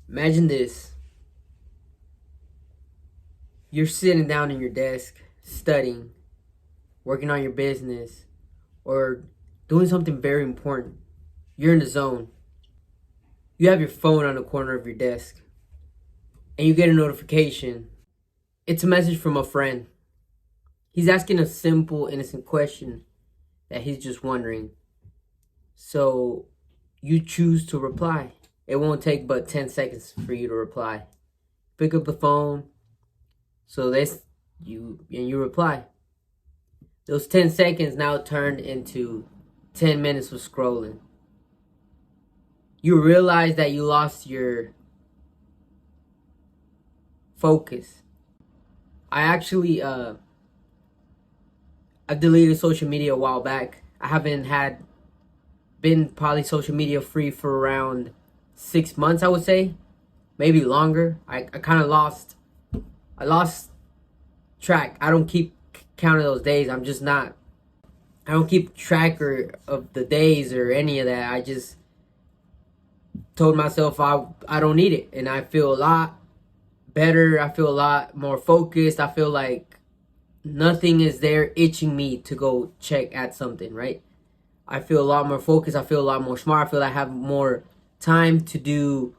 Imagine this. You're sitting down in your desk, studying, working on your business, or doing something very important. You're in the zone. You have your phone on the corner of your desk, and you get a notification. It's a message from a friend. He's asking a simple, innocent question that he's just wondering. So you choose to reply. It won't take but 10 seconds for you to reply. Pick up the phone. So that's you reply. Those 10 seconds now turned into 10 minutes of scrolling. You realize that you lost your focus. I actually I deleted social media a while back. I haven't been probably social media free for around 6 months, I would say. Maybe longer. I lost track. I don't keep count of those days. I don't keep track of the days or any of that. I just told myself I don't need it, and I feel a lot better. I feel a lot more focused. I feel like nothing is there itching me to go check at something, right? I feel a lot more focused. I feel a lot more smart. I feel I have more time to do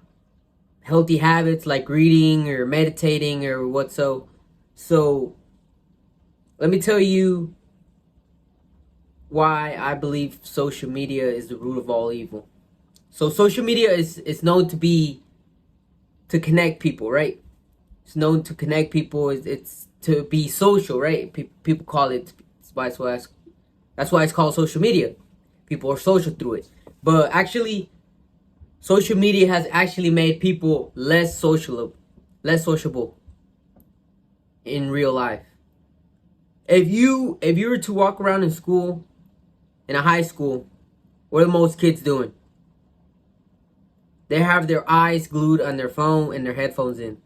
healthy habits like reading or meditating or what so. So let me tell you why I believe social media is the root of all evil. So social media is known to connect people, right? It's known to connect people. It's to be social, right? People call it. That's why it's called social media. People are social through it. But actually, social media has actually made people less sociable in real life. If you were to walk around in school, in a high school, what are most kids doing? They have their eyes glued on their phone and their headphones in.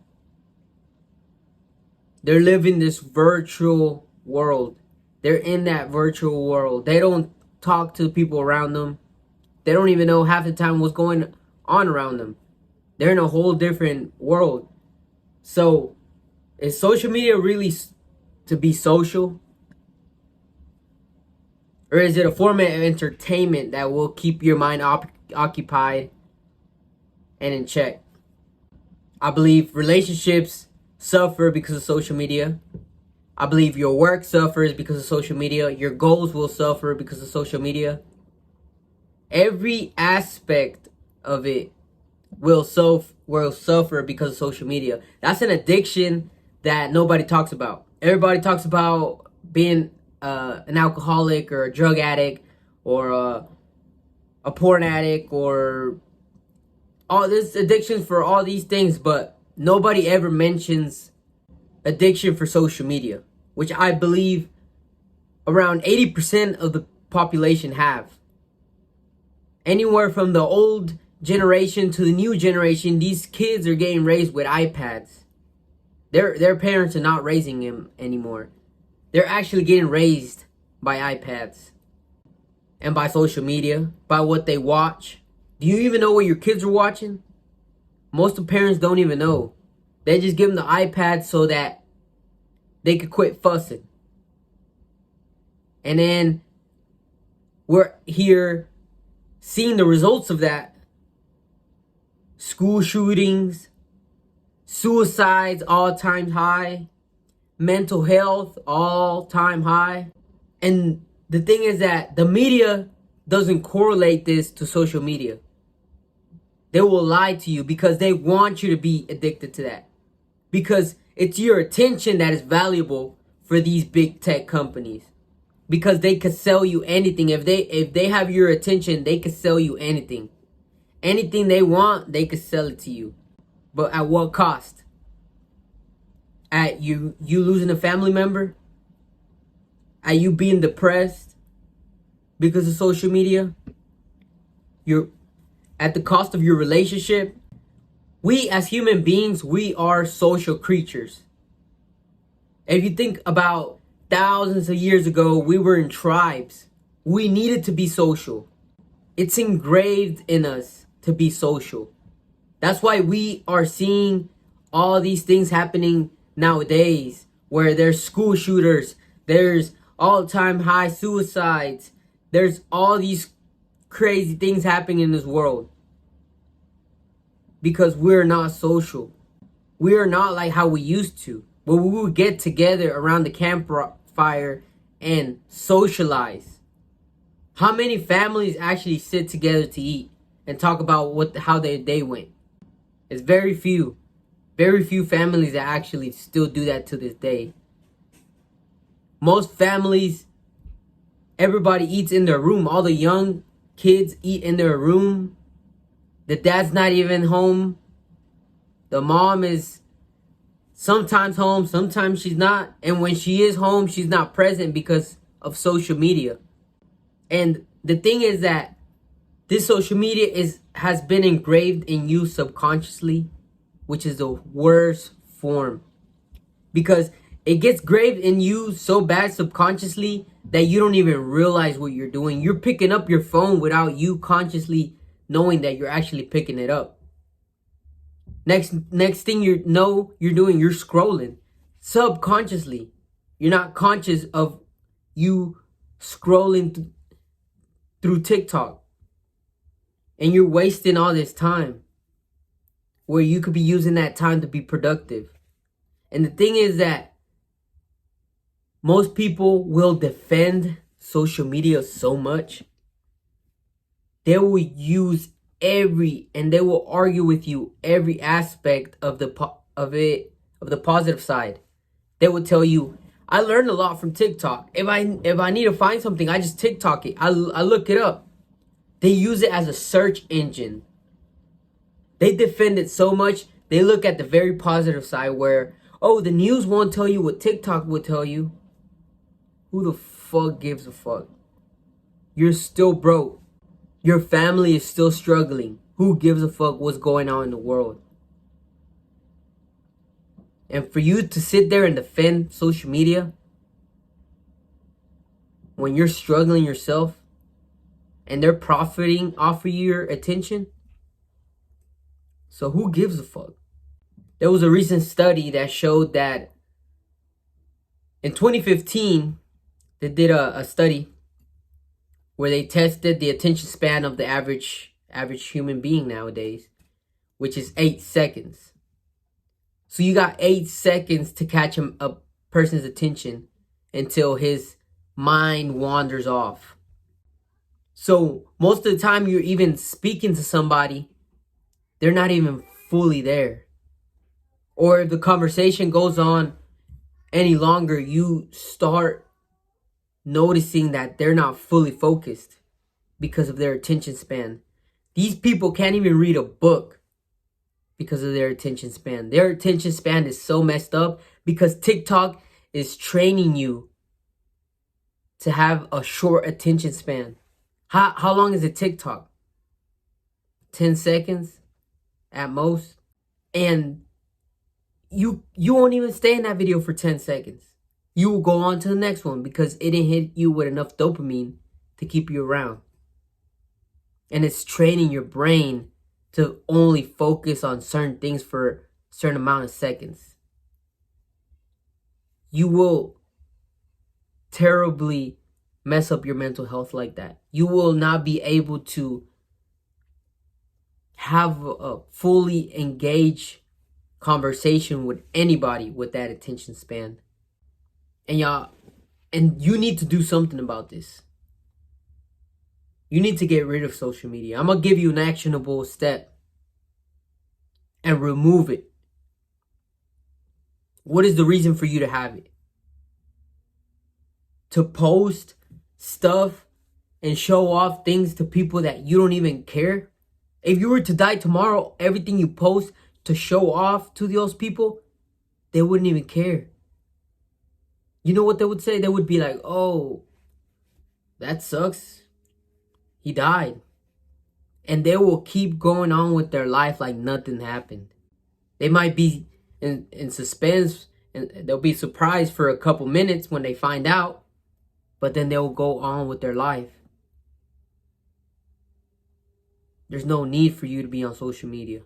They're living this virtual world. They're in that virtual world. They don't talk to the people around them. They don't even know half the time what's going on around them. They're in a whole different world. So, is social media really to be social? Or is it a format of entertainment that will keep your mind occupied and in check? I believe relationships suffer because of social media. I believe your work suffers because of social media. Your goals will suffer because of social media. Every aspect of it will suffer because of social media. That's an addiction that nobody talks about. Everybody talks about being an alcoholic or a drug addict or a porn addict or all this addictions for all these things, but nobody ever mentions addiction for social media, which I believe around 80% of the population have. Anywhere from the old generation to the new generation, these kids are getting raised with iPads. Their parents are not raising them anymore. They're actually getting raised by iPads and by social media, by what they watch. Do you even know what your kids are watching? Most of the parents don't even know. They just give them the iPad so that they could quit fussing. And then we're here seeing the results of that. School shootings, suicides all-time high, mental health all-time high. And the thing is that the media doesn't correlate this to social media. They will lie to you because they want you to be addicted to that. Because it's your attention that is valuable for these big tech companies. Because they could sell you anything. If they have your attention, they could sell you anything. Anything they want, they could sell it to you. But at what cost? At you losing a family member? At you being depressed because of social media? You're at the cost of your relationship? We as human beings, we are social creatures. If you think about thousands of years ago, we were in tribes. We needed to be social. It's engraved in us to be social. That's why we are seeing all these things happening nowadays, where there's school shooters, there's all-time high suicides, there's all these crazy things happening in this world because we're not social. We are not like how we used to, where we would get together around the campfire and socialize. How many families actually sit together to eat and talk about how their day went? It's very few. Very few families that actually still do that to this day. Most families, everybody eats in their room. All the young kids eat in their room. The dad's not even home. The mom is sometimes home, sometimes she's not. And when she is home, she's not present because of social media. And the thing is that this social media has been engraved in you subconsciously, which is the worst form. Because it gets engraved in you so bad subconsciously that you don't even realize what you're doing. You're picking up your phone without you consciously knowing that you're actually picking it up. Next thing you're doing, you're scrolling subconsciously. You're not conscious of you scrolling through TikTok. And you're wasting all this time where you could be using that time to be productive. And the thing is that most people will defend social media so much. They will use they will argue with you every aspect of the positive side. They will tell you, I learned a lot from TikTok. If I need to find something, I just TikTok it. I look it up. They use it as a search engine. They defend it so much. They look at the very positive side where, oh, the news won't tell you what TikTok will tell you. Who the fuck gives a fuck? You're still broke. Your family is still struggling. Who gives a fuck what's going on in the world? And for you to sit there and defend social media when you're struggling yourself and they're profiting off of your attention, so who gives a fuck? There was a recent study that showed that in 2015, they did a study where they tested the attention span of the average human being nowadays, which is 8 seconds. So you got 8 seconds to catch a person's attention until his mind wanders off. So most of the time you're even speaking to somebody, they're not even fully there. Or if the conversation goes on any longer, you start noticing that they're not fully focused because of their attention span. These people can't even read a book because of their attention span. Their attention span is so messed up because TikTok is training you to have a short attention span. How long is a TikTok? 10 seconds at most. And you won't even stay in that video for 10 seconds. You will go on to the next one because it didn't hit you with enough dopamine to keep you around. And it's training your brain to only focus on certain things for a certain amount of seconds. You will terribly mess up your mental health like that. You will not be able to have a fully engaged conversation with anybody with that attention span. And you need to do something about this. You need to get rid of social media. I'm going to give you an actionable step and remove it. What is the reason for you to have it? To post stuff and show off things to people that you don't even care? If you were to die tomorrow, everything you post to show off to those people, they wouldn't even care. You know what they would say? They would be like, oh, that sucks. He died. And they will keep going on with their life like nothing happened. They might be in suspense and they'll be surprised for a couple minutes when they find out. But then they'll go on with their life. There's no need for you to be on social media.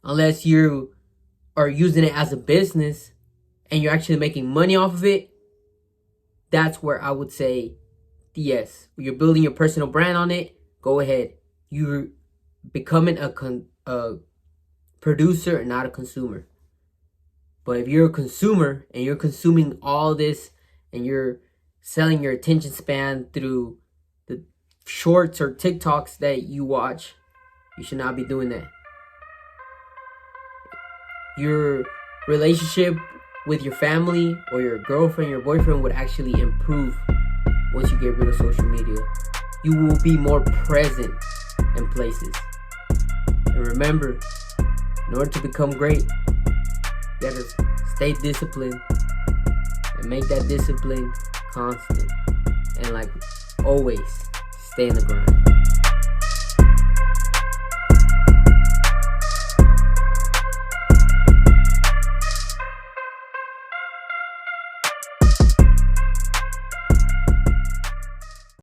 Unless you are using it as a business and you're actually making money off of it, that's where I would say yes. You're building your personal brand on it, go ahead. You're becoming a producer and not a consumer. But if you're a consumer and you're consuming all this and you're selling your attention span through the shorts or TikToks that you watch, you should not be doing that. Your relationship with your family or your girlfriend, your boyfriend would actually improve once you get rid of social media. You will be more present in places. And remember, in order to become great, you gotta stay disciplined and make that discipline constant. And like always, stay in the grind.